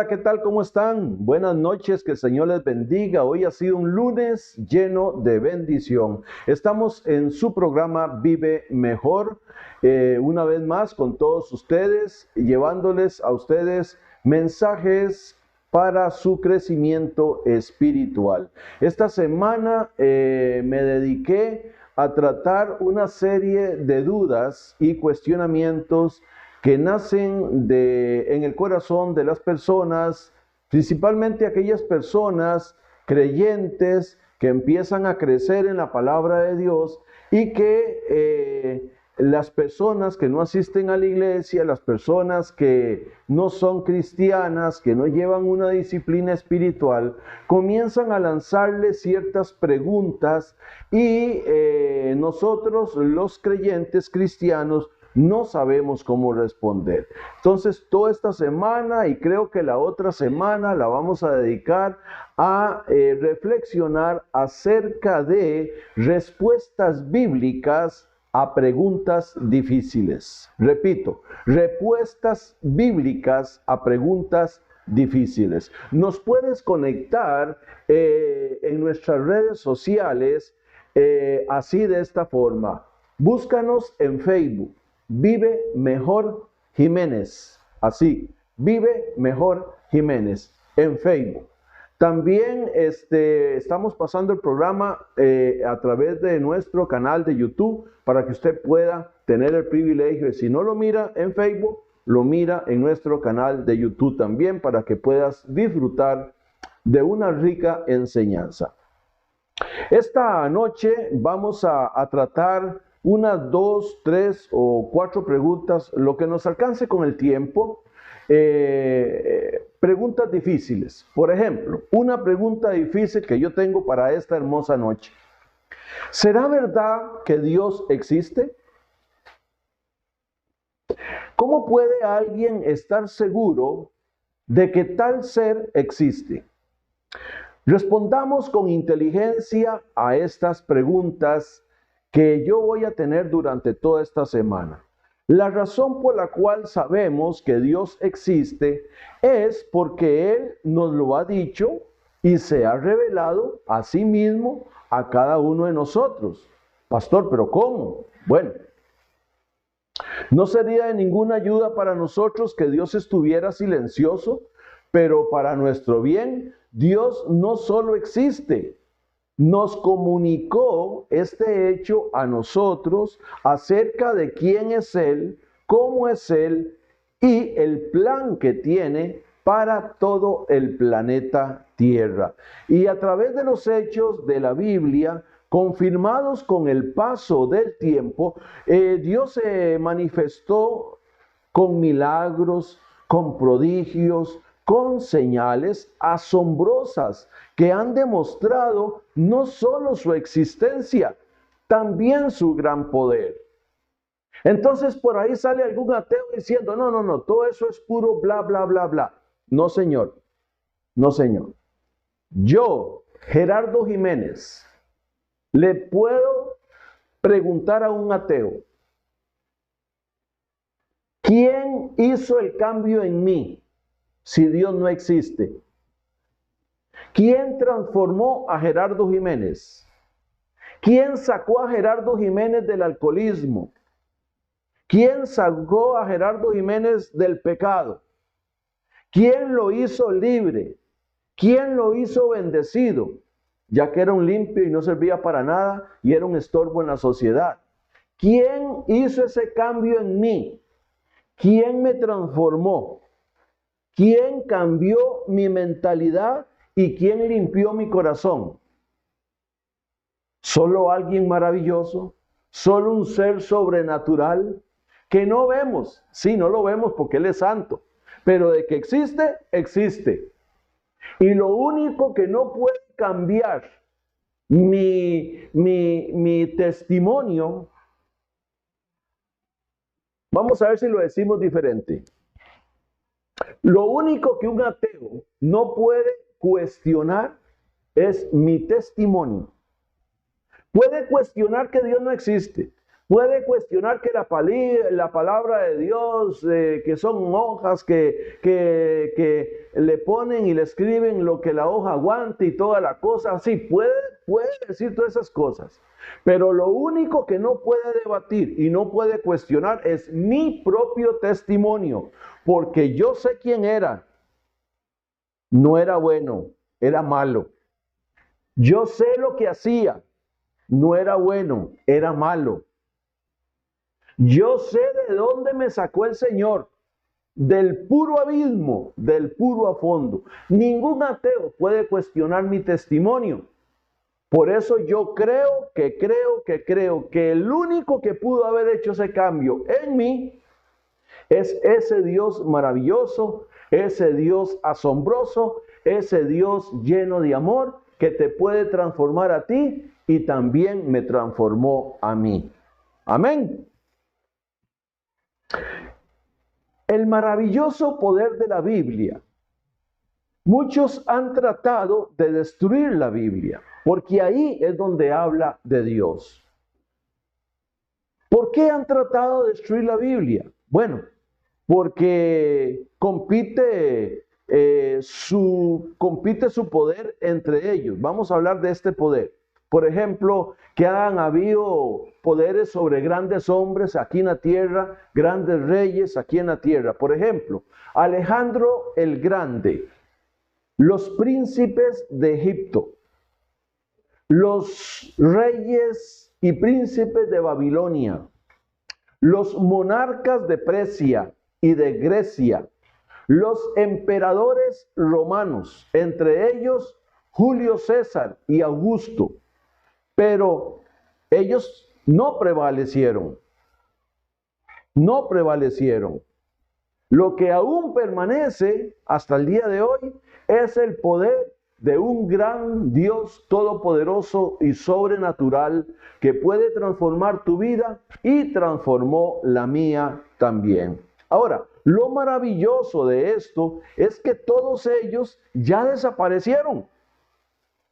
Hola, ¿qué tal? ¿Cómo están? Buenas noches, que el Señor les bendiga. Hoy ha sido un lunes lleno de bendición. Estamos en su programa Vive Mejor, una vez más con todos ustedes, llevándoles a ustedes mensajes para su crecimiento espiritual. Esta semana me dediqué a tratar una serie de dudas y cuestionamientos que nacen en el corazón de las personas, principalmente aquellas personas creyentes que empiezan a crecer en la palabra de Dios y que las personas que no asisten a la iglesia, las personas que no son cristianas, que no llevan una disciplina espiritual, comienzan a lanzarle ciertas preguntas y nosotros los creyentes cristianos no sabemos cómo responder. Entonces, toda esta semana y creo que la otra semana la vamos a dedicar a reflexionar acerca de respuestas bíblicas a preguntas difíciles. Repito, respuestas bíblicas a preguntas difíciles. Nos puedes conectar en nuestras redes sociales así de esta forma. Búscanos en Facebook. Vive Mejor Jiménez, así, Vive Mejor Jiménez, en Facebook. También estamos pasando el programa a través de nuestro canal de YouTube para que usted pueda tener el privilegio de, si no lo mira en Facebook, lo mira en nuestro canal de YouTube también para que puedas disfrutar de una rica enseñanza. Esta noche vamos a tratar unas 2, 3 o 4 preguntas, lo que nos alcance con el tiempo. Preguntas difíciles. Por ejemplo, una pregunta difícil que yo tengo para esta hermosa noche. ¿Será verdad que Dios existe? ¿Cómo puede alguien estar seguro de que tal ser existe? Respondamos con inteligencia a estas preguntas que yo voy a tener durante toda esta semana. La razón por la cual sabemos que Dios existe es porque Él nos lo ha dicho y se ha revelado a sí mismo a cada uno de nosotros. Pastor, ¿pero cómo? Bueno, no sería de ninguna ayuda para nosotros que Dios estuviera silencioso, pero para nuestro bien, Dios no solo existe, nos comunicó este hecho a nosotros acerca de quién es Él, cómo es Él y el plan que tiene para todo el planeta Tierra. Y a través de los hechos de la Biblia, confirmados con el paso del tiempo, Dios se manifestó con milagros, con prodigios, con señales asombrosas que han demostrado no solo su existencia, también su gran poder. Entonces por ahí sale algún ateo diciendo, no, todo eso es puro bla, bla, bla, bla. No, señor, no, señor. Yo, Gerardo Jiménez, le puedo preguntar a un ateo, ¿quién hizo el cambio en mí si Dios no existe? ¿Quién transformó a Gerardo Jiménez? ¿Quién sacó a Gerardo Jiménez del alcoholismo? ¿Quién sacó a Gerardo Jiménez del pecado? ¿Quién lo hizo libre? ¿Quién lo hizo bendecido? Ya que era un limpio y no servía para nada y era un estorbo en la sociedad. ¿Quién hizo ese cambio en mí? ¿Quién me transformó? ¿Quién cambió mi mentalidad y quién limpió mi corazón? ¿Solo alguien maravilloso? ¿Solo un ser sobrenatural que no vemos? Sí, no lo vemos porque Él es santo, pero de que existe, existe. Y lo único que no puede cambiar mi testimonio, vamos a ver si lo decimos diferente. Lo único que un ateo no puede cuestionar es mi testimonio. Puede cuestionar que Dios no existe. Puede cuestionar que la palabra de Dios, que son hojas que le ponen y le escriben lo que la hoja aguante y toda la cosa. Sí, puede decir todas esas cosas. Pero lo único que no puede debatir y no puede cuestionar es mi propio testimonio. Porque yo sé quién era. No era bueno, era malo. Yo sé lo que hacía. No era bueno, era malo. Yo sé de dónde me sacó el Señor, del puro abismo, del puro a fondo. Ningún ateo puede cuestionar mi testimonio. Por eso yo creo que el único que pudo haber hecho ese cambio en mí es ese Dios maravilloso, ese Dios asombroso, ese Dios lleno de amor que te puede transformar a ti y también me transformó a mí. Amén. El maravilloso poder de la Biblia. Muchos han tratado de destruir la Biblia, porque ahí es donde habla de Dios. ¿Por qué han tratado de destruir la Biblia? Bueno, porque compite su poder entre ellos. Vamos a hablar de este poder. Por ejemplo, que han habido poderes sobre grandes hombres aquí en la tierra, grandes reyes aquí en la tierra. Por ejemplo, Alejandro el Grande, los príncipes de Egipto, los reyes y príncipes de Babilonia, los monarcas de Persia y de Grecia, los emperadores romanos, entre ellos Julio César y Augusto. Pero ellos no prevalecieron. No prevalecieron. Lo que aún permanece hasta el día de hoy es el poder de un gran Dios todopoderoso y sobrenatural que puede transformar tu vida y transformó la mía también. Ahora, lo maravilloso de esto es que todos ellos ya desaparecieron.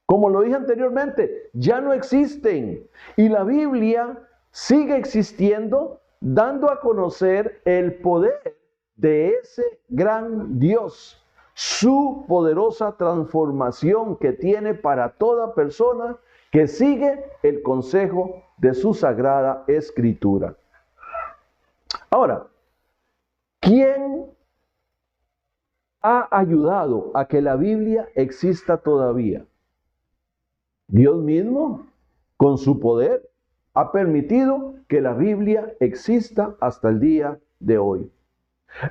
Como lo dije anteriormente, ya no existen. Y la Biblia sigue existiendo, dando a conocer el poder de ese gran Dios, su poderosa transformación que tiene para toda persona que sigue el consejo de su sagrada escritura. Ahora, ¿quién ha ayudado a que la Biblia exista todavía? Dios mismo, con su poder, ha permitido que la Biblia exista hasta el día de hoy.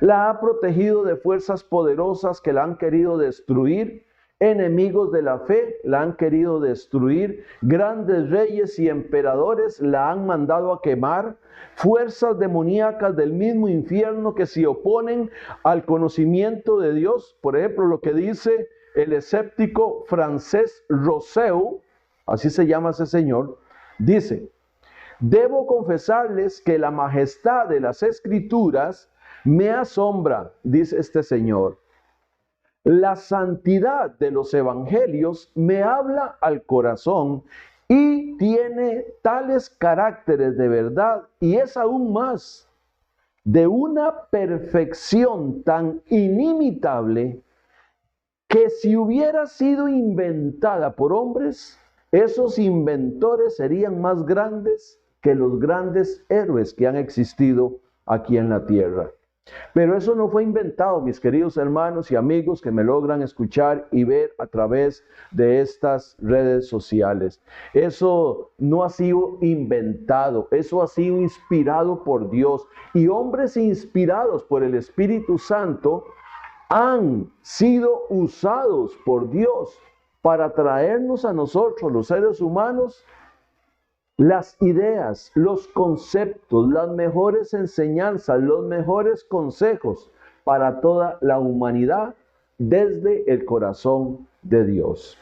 La ha protegido de fuerzas poderosas que la han querido destruir, enemigos de la fe la han querido destruir, grandes reyes y emperadores la han mandado a quemar, fuerzas demoníacas del mismo infierno que se oponen al conocimiento de Dios. Por ejemplo, lo que dice el escéptico francés Rousseau, así se llama ese señor, dice: debo confesarles que la majestad de las Escrituras me asombra, dice este señor. La santidad de los evangelios me habla al corazón y tiene tales caracteres de verdad, y es aún más, de una perfección tan inimitable que si hubiera sido inventada por hombres, esos inventores serían más grandes que los grandes héroes que han existido aquí en la tierra. Pero eso no fue inventado, mis queridos hermanos y amigos que me logran escuchar y ver a través de estas redes sociales. Eso no ha sido inventado, eso ha sido inspirado por Dios. Y hombres inspirados por el Espíritu Santo han sido usados por Dios para traernos a nosotros, los seres humanos, las ideas, los conceptos, las mejores enseñanzas, los mejores consejos para toda la humanidad desde el corazón de Dios.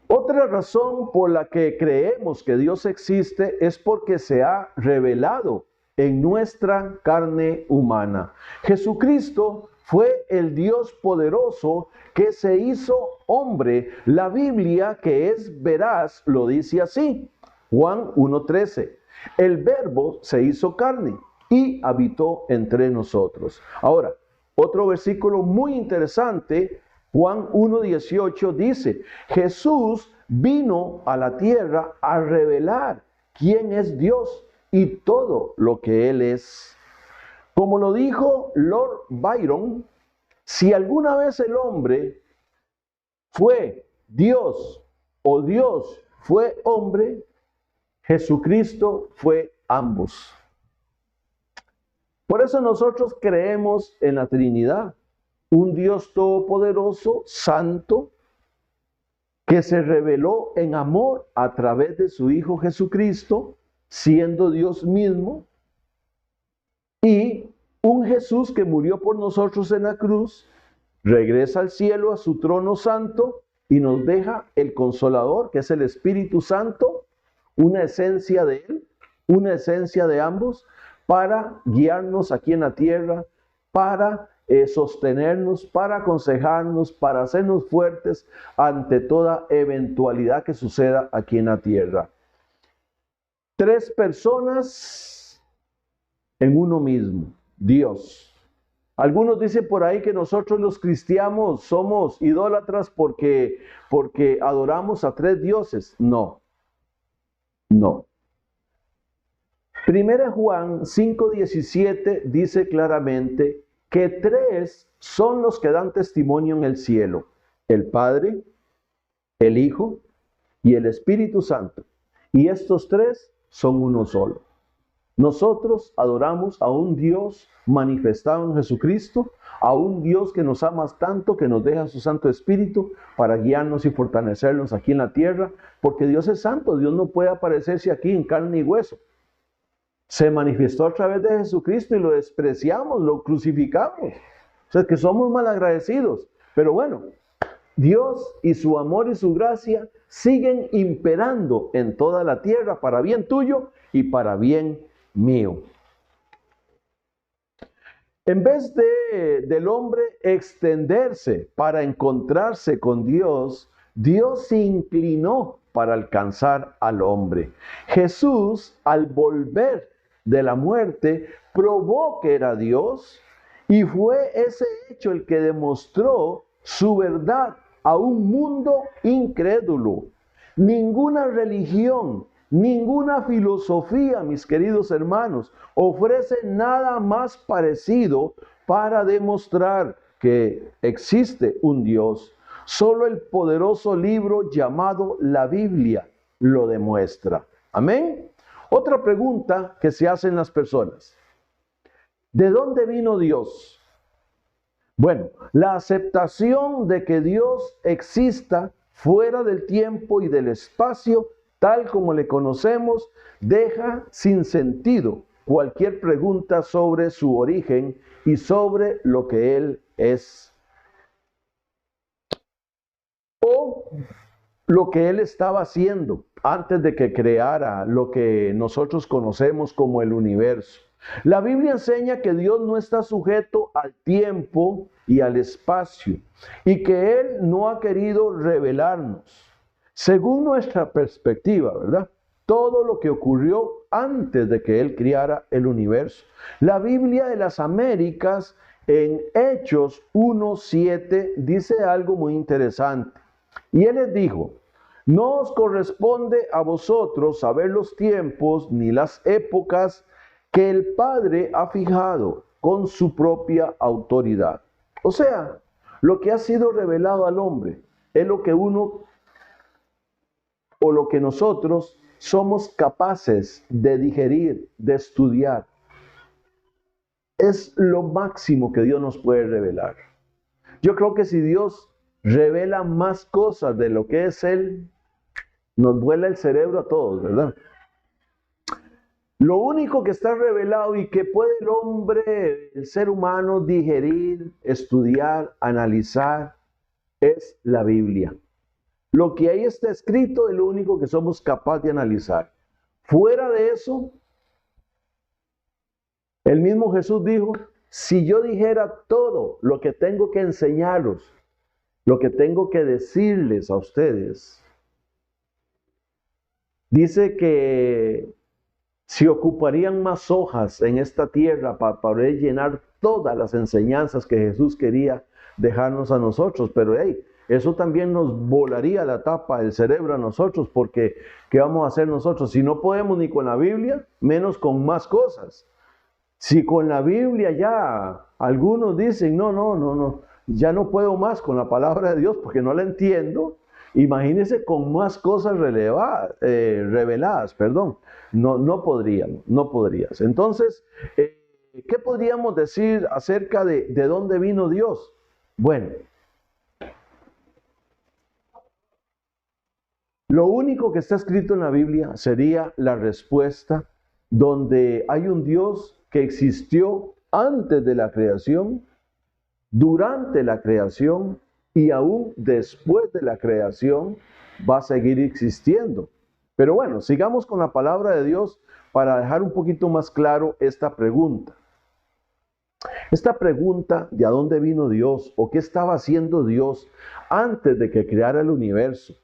Otra razón por la que creemos que Dios existe es porque se ha revelado en nuestra carne humana. Jesucristo fue el Dios poderoso que se hizo hombre. La Biblia, que es veraz, lo dice así: Juan 1:13. El Verbo se hizo carne y habitó entre nosotros. Ahora, otro versículo muy interesante, Juan 1:18 dice, Jesús vino a la tierra a revelar quién es Dios y todo lo que Él es. Como lo dijo Lord Byron, si alguna vez el hombre fue Dios o Dios fue hombre, Jesucristo fue ambos. Por eso nosotros creemos en la Trinidad, un Dios todopoderoso, santo, que se reveló en amor a través de su Hijo Jesucristo, siendo Dios mismo, y un Jesús que murió por nosotros en la cruz, regresa al cielo a su trono santo y nos deja el Consolador, que es el Espíritu Santo, una esencia de Él, una esencia de ambos, para guiarnos aquí en la tierra, para sostenernos, para aconsejarnos, para hacernos fuertes ante toda eventualidad que suceda aquí en la tierra. Tres personas en uno mismo, Dios. Algunos dicen por ahí que nosotros los cristianos somos idólatras porque adoramos a tres dioses. No, no. Primera Juan 5:17 dice claramente que tres son los que dan testimonio en el cielo: el Padre, el Hijo y el Espíritu Santo. Y estos tres son uno solo. Nosotros adoramos a un Dios manifestado en Jesucristo, a un Dios que nos ama tanto que nos deja su Santo Espíritu para guiarnos y fortalecernos aquí en la tierra, porque Dios es santo, Dios no puede aparecerse aquí en carne y hueso. Se manifestó a través de Jesucristo y lo despreciamos, lo crucificamos. O sea, que somos malagradecidos. Pero bueno, Dios y su amor y su gracia siguen imperando en toda la tierra para bien tuyo y para bien mío. En vez del hombre extenderse para encontrarse con Dios, Dios se inclinó para alcanzar al hombre. Jesús, al volver de la muerte, probó que era Dios y fue ese hecho el que demostró su verdad a un mundo incrédulo. Ninguna religión, ninguna filosofía, mis queridos hermanos, ofrece nada más parecido para demostrar que existe un Dios. Solo el poderoso libro llamado la Biblia lo demuestra. Amén. Otra pregunta que se hacen las personas: ¿de dónde vino Dios? Bueno, la aceptación de que Dios exista fuera del tiempo y del espacio, tal como le conocemos, deja sin sentido cualquier pregunta sobre su origen y sobre lo que Él es, o lo que Él estaba haciendo antes de que creara lo que nosotros conocemos como el universo. La Biblia enseña que Dios no está sujeto al tiempo y al espacio y que Él no ha querido revelarnos, según nuestra perspectiva, ¿verdad?, todo lo que ocurrió antes de que Él creara el universo. La Biblia de las Américas en Hechos 1:7 dice algo muy interesante. Y Él les dijo: no os corresponde a vosotros saber los tiempos ni las épocas que el Padre ha fijado con su propia autoridad. O sea, lo que ha sido revelado al hombre es lo que uno o lo que nosotros somos capaces de digerir, de estudiar. Es lo máximo que Dios nos puede revelar. Yo creo que si Dios revela más cosas de lo que es Él, nos vuela el cerebro a todos, ¿verdad? Lo único que está revelado y que puede el hombre, el ser humano, digerir, estudiar, analizar, es la Biblia. Lo que ahí está escrito es lo único que somos capaces de analizar. Fuera de eso, el mismo Jesús dijo: si yo dijera todo lo que tengo que enseñaros, lo que tengo que decirles a ustedes, Dice que se ocuparían más hojas en esta tierra para poder llenar todas las enseñanzas que Jesús quería dejarnos a nosotros. Pero hey, eso también nos volaría la tapa del cerebro a nosotros, porque ¿qué vamos a hacer nosotros? Si no podemos ni con la Biblia, menos con más cosas. Si con la Biblia ya algunos dicen, no, ya no puedo más con la palabra de Dios porque no la entiendo, imagínense con más cosas reveladas, perdón. No podríamos, no podrías. Entonces, ¿qué podríamos decir acerca de dónde vino Dios? Bueno, lo único que está escrito en la Biblia sería la respuesta donde hay un Dios que existió antes de la creación, durante la creación y aún después de la creación va a seguir existiendo. Pero bueno, sigamos con la palabra de Dios para dejar un poquito más claro esta pregunta. Esta pregunta de a dónde vino Dios o qué estaba haciendo Dios antes de que creara el universo.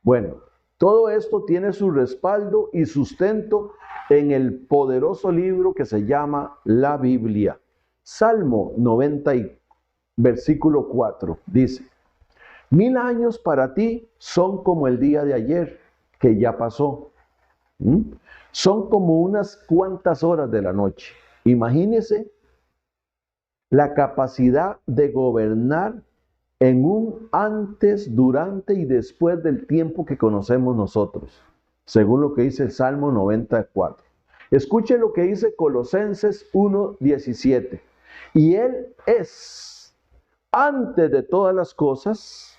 Bueno, todo esto tiene su respaldo y sustento en el poderoso libro que se llama la Biblia. Salmo 90, versículo 4, dice: 1000 años para ti son como el día de ayer, que ya pasó. Son como unas cuantas horas de la noche. Imagínese la capacidad de gobernar en un antes, durante y después del tiempo que conocemos nosotros, según lo que dice el Salmo 94. Escuche lo que dice Colosenses 1:17. Y Él es antes de todas las cosas,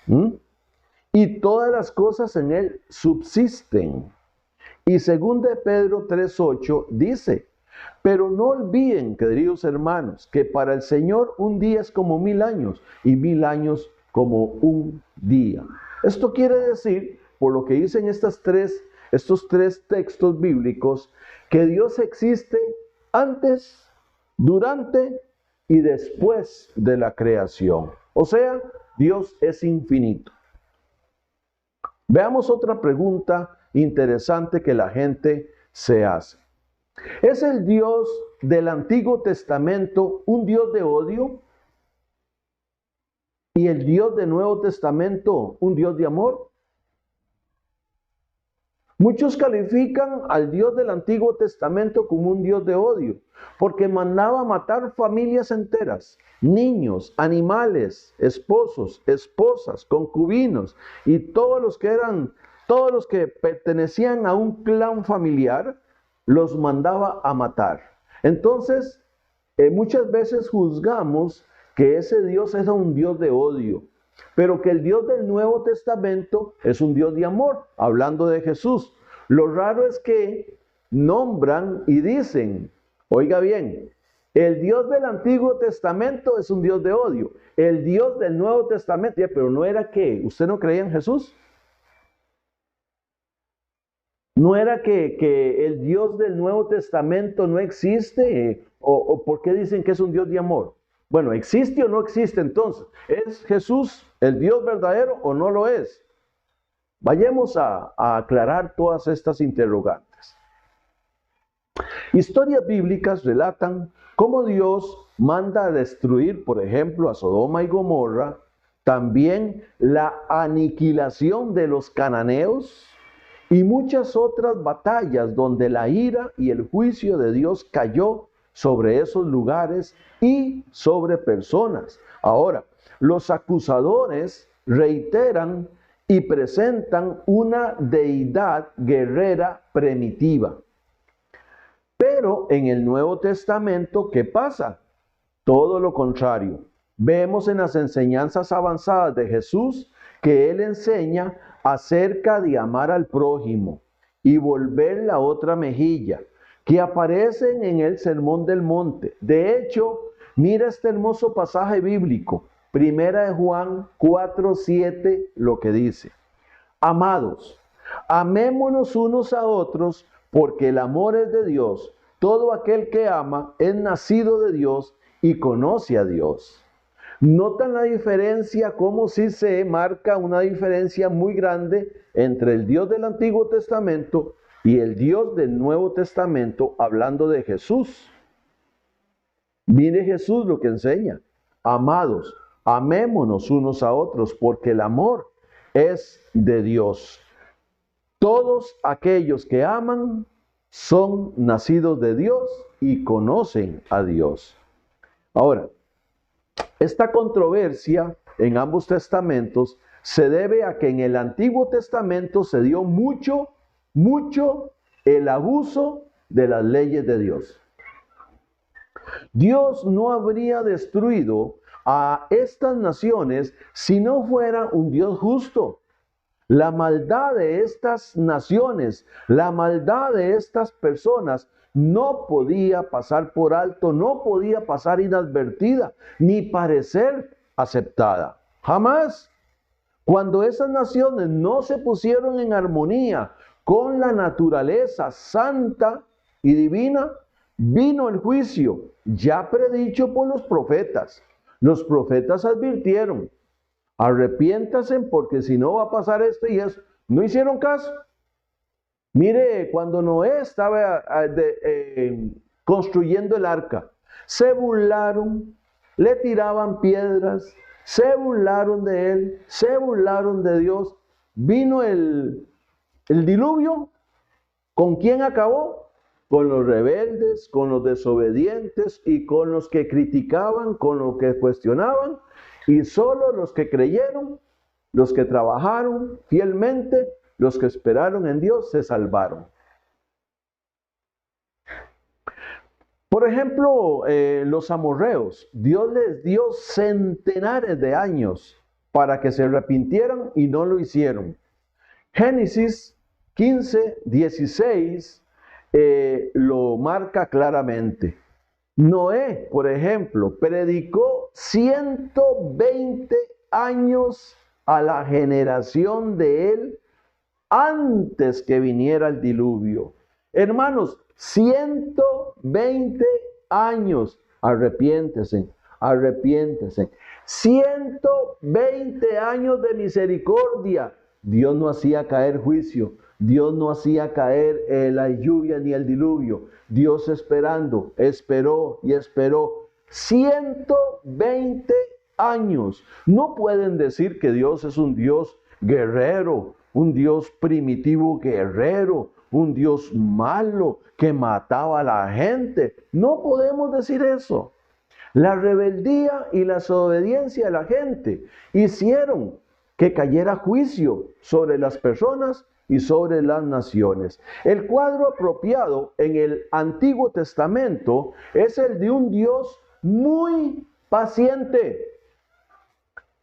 y todas las cosas en Él subsisten. Y según de Pedro 3:8 dice: pero no olviden, queridos hermanos, que para el Señor un día es como 1000 años y 1000 años como un día. Esto quiere decir, por lo que dicen estos tres textos bíblicos, que Dios existe antes, durante y después de la creación. O sea, Dios es infinito. Veamos otra pregunta interesante que la gente se hace. ¿Es el Dios del Antiguo Testamento un Dios de odio? ¿Y el Dios del Nuevo Testamento un Dios de amor? Muchos califican al Dios del Antiguo Testamento como un Dios de odio, porque mandaba matar familias enteras, niños, animales, esposos, esposas, concubinos y todos los que pertenecían a un clan familiar, los mandaba a matar. Entonces, muchas veces juzgamos que ese Dios era un Dios de odio, pero que el Dios del Nuevo Testamento es un Dios de amor, hablando de Jesús. Lo raro es que nombran y dicen, oiga bien, el Dios del Antiguo Testamento es un Dios de odio, el Dios del Nuevo Testamento, pero no era que, ¿usted no creía en Jesús? ¿No era que el Dios del Nuevo Testamento no existe? ¿O por qué dicen que es un Dios de amor? Bueno, ¿existe o no existe entonces? ¿Es Jesús el Dios verdadero o no lo es? Vayamos a aclarar todas estas interrogantes. Historias bíblicas relatan cómo Dios manda a destruir, por ejemplo, a Sodoma y Gomorra, también la aniquilación de los cananeos, y muchas otras batallas donde la ira y el juicio de Dios cayó sobre esos lugares y sobre personas. Ahora, los acusadores reiteran y presentan una deidad guerrera primitiva. Pero en el Nuevo Testamento, ¿qué pasa? Todo lo contrario. Vemos en las enseñanzas avanzadas de Jesús que Él enseña acerca de amar al prójimo y volver la otra mejilla, que aparecen en el Sermón del Monte. De hecho, mira este hermoso pasaje bíblico, 1 Juan 4:7, lo que dice: amados, amémonos unos a otros, porque el amor es de Dios. Todo aquel que ama es nacido de Dios y conoce a Dios. ¿Notan la diferencia? Cómo sí se marca una diferencia muy grande entre el Dios del Antiguo Testamento y el Dios del Nuevo Testamento hablando de Jesús. Mire Jesús lo que enseña. Amados, amémonos unos a otros, porque el amor es de Dios. Todos aquellos que aman son nacidos de Dios y conocen a Dios. Ahora, esta controversia en ambos testamentos se debe a que en el Antiguo Testamento se dio mucho el abuso de las leyes de Dios. Dios no habría destruido a estas naciones si no fuera un Dios justo. La maldad de estas naciones, la maldad de estas personas no podía pasar por alto, no podía pasar inadvertida, ni parecer aceptada. Jamás. Cuando esas naciones no se pusieron en armonía con la naturaleza santa y divina, vino el juicio, ya predicho por los profetas. Los profetas advirtieron: arrepiéntanse porque si no va a pasar esto y eso. No hicieron caso. Mire, cuando Noé estaba construyendo el arca, se burlaron, le tiraban piedras, se burlaron de él, se burlaron de Dios. Vino el diluvio. ¿Con quién acabó? Con los rebeldes, con los desobedientes y con los que criticaban, con los que cuestionaban. Y solo los que creyeron, los que trabajaron fielmente, los que esperaron en Dios, se salvaron. Por ejemplo, los amorreos, Dios les dio centenares de años para que se arrepintieran y no lo hicieron. Génesis 15:16 lo marca claramente. Noé, por ejemplo, predicó 120 años a la generación de él antes que viniera el diluvio. Hermanos, 120 años. Arrepiéntese, arrepiéntese. 120 años de misericordia. Dios no hacía caer juicio. Dios no hacía caer la lluvia ni el diluvio. Dios esperando, esperó y esperó. 120 años. No pueden decir que Dios es un Dios guerrero, un Dios primitivo guerrero, un Dios malo que mataba a la gente. No podemos decir eso. La rebeldía y la desobediencia de la gente hicieron que cayera juicio sobre las personas y sobre las naciones. El cuadro apropiado en el Antiguo Testamento es el de un Dios muy paciente,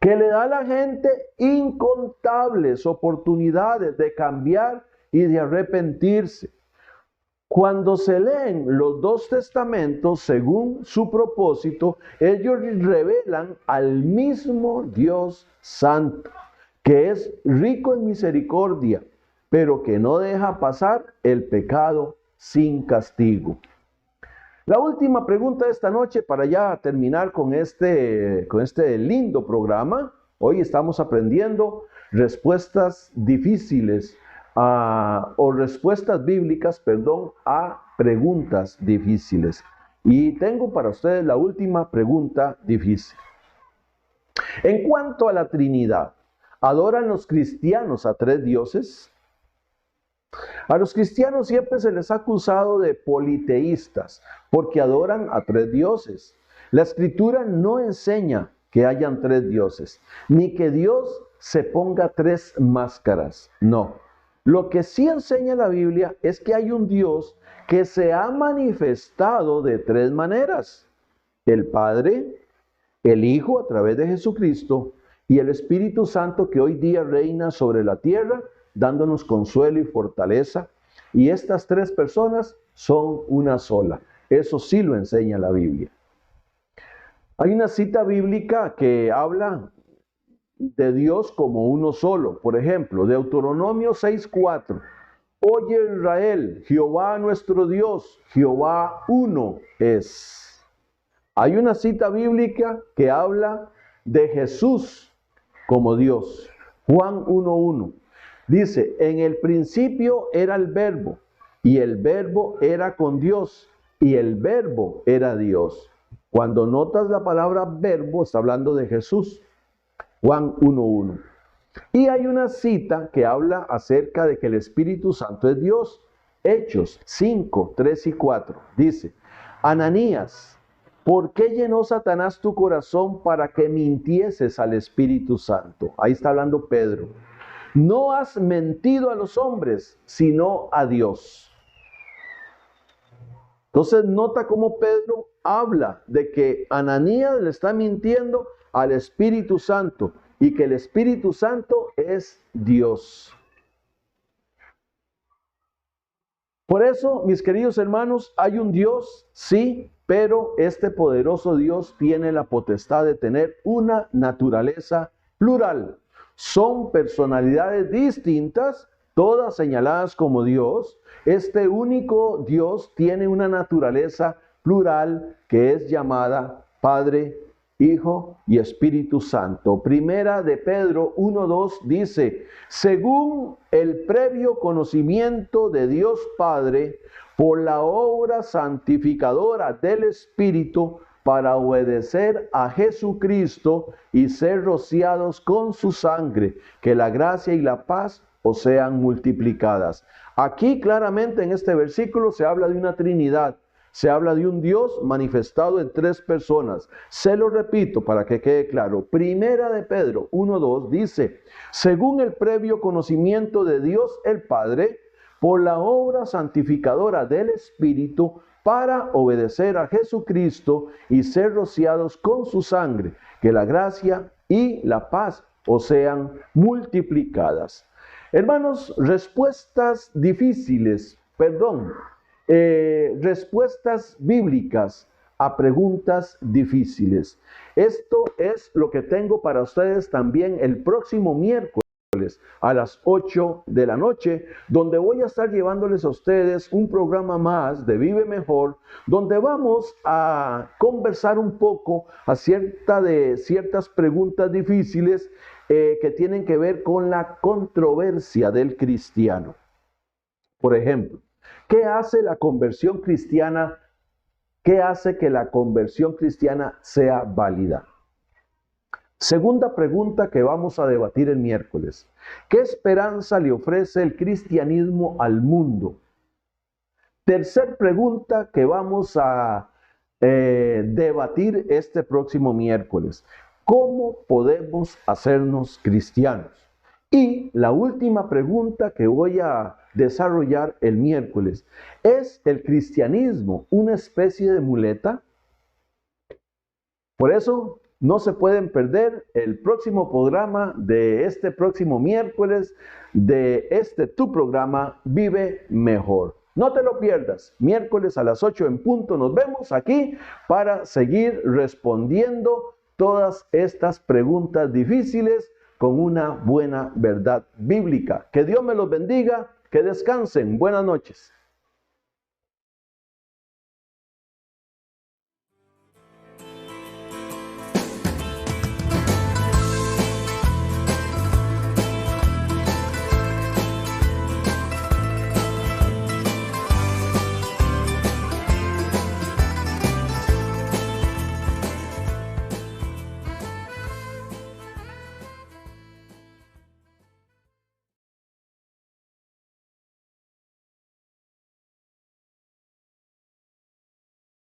que le da a la gente incontables oportunidades de cambiar y de arrepentirse. Cuando se leen los dos testamentos según su propósito, ellos revelan al mismo Dios santo, que es rico en misericordia, pero que no deja pasar el pecado sin castigo. La última pregunta de esta noche, para ya terminar con este lindo programa. Hoy estamos aprendiendo respuestas difíciles o respuestas bíblicas, a preguntas difíciles. Y tengo para ustedes la última pregunta difícil. En cuanto a la Trinidad, ¿adoran los cristianos a tres dioses? A los cristianos siempre se les ha acusado de politeístas porque adoran a tres dioses. La Escritura no enseña que hayan tres dioses, ni que Dios se ponga tres máscaras. No. Lo que sí enseña la Biblia es que hay un Dios que se ha manifestado de tres maneras: el Padre, el Hijo a través de Jesucristo y el Espíritu Santo, que hoy día reina sobre la tierra, dándonos consuelo y fortaleza. Y estas tres personas son una sola. Eso sí lo enseña la Biblia. Hay una cita bíblica que habla de Dios como uno solo. Por ejemplo, Deuteronomio 6:4. Oye Israel, Jehová nuestro Dios, Jehová uno es. Hay una cita bíblica que habla de Jesús como Dios. Juan 1:1. Dice: en el principio era el Verbo, y el verbo era con Dios, y el verbo era Dios. Cuando notas la palabra verbo, está hablando de Jesús. Juan 1:1. Y hay una cita que habla acerca de que el Espíritu Santo es Dios. Hechos 5:3 y 4. Dice: Ananías, ¿por qué llenó Satanás tu corazón para que mintieses al Espíritu Santo? Ahí está hablando Pedro. No has mentido a los hombres, sino a Dios. Entonces nota cómo Pedro habla de que Ananías le está mintiendo al Espíritu Santo y que el Espíritu Santo es Dios. Por eso, mis queridos hermanos, hay un Dios, sí, pero este poderoso Dios tiene la potestad de tener una naturaleza plural. Son personalidades distintas, todas señaladas como Dios. Este único Dios tiene una naturaleza plural que es llamada Padre, Hijo y Espíritu Santo. Primera de Pedro 1:2 dice: según el previo conocimiento de Dios Padre, por la obra santificadora del Espíritu, para obedecer a Jesucristo y ser rociados con su sangre, que la gracia y la paz os sean multiplicadas. Aquí claramente en este versículo se habla de una Trinidad. Se habla de un Dios manifestado en tres personas. Se lo repito para que quede claro. Primera de Pedro 1:2 dice: según el previo conocimiento de Dios el Padre, por la obra santificadora del Espíritu, para obedecer a Jesucristo y ser rociados con su sangre, que la gracia y la paz os sean multiplicadas. Hermanos, respuestas bíblicas a preguntas difíciles. Esto es lo que tengo para ustedes también el próximo miércoles a las 8 de la noche, donde voy a estar llevándoles a ustedes un programa más de Vive Mejor, donde vamos a conversar un poco acerca de ciertas preguntas difíciles que tienen que ver con la controversia del cristiano. Por ejemplo, ¿qué hace la conversión cristiana? ¿Qué hace que la conversión cristiana sea válida? Segunda pregunta que vamos a debatir el miércoles: ¿qué esperanza le ofrece el cristianismo al mundo? Tercer pregunta que vamos a debatir este próximo miércoles: ¿cómo podemos hacernos cristianos? Y la última pregunta que voy a desarrollar el miércoles: ¿es el cristianismo una especie de muleta? Por eso no se pueden perder el próximo programa de este próximo miércoles de tu programa Vive Mejor. No te lo pierdas, miércoles a las 8 en punto. Nos vemos aquí para seguir respondiendo todas estas preguntas difíciles con una buena verdad bíblica. Que Dios me los bendiga, que descansen. Buenas noches.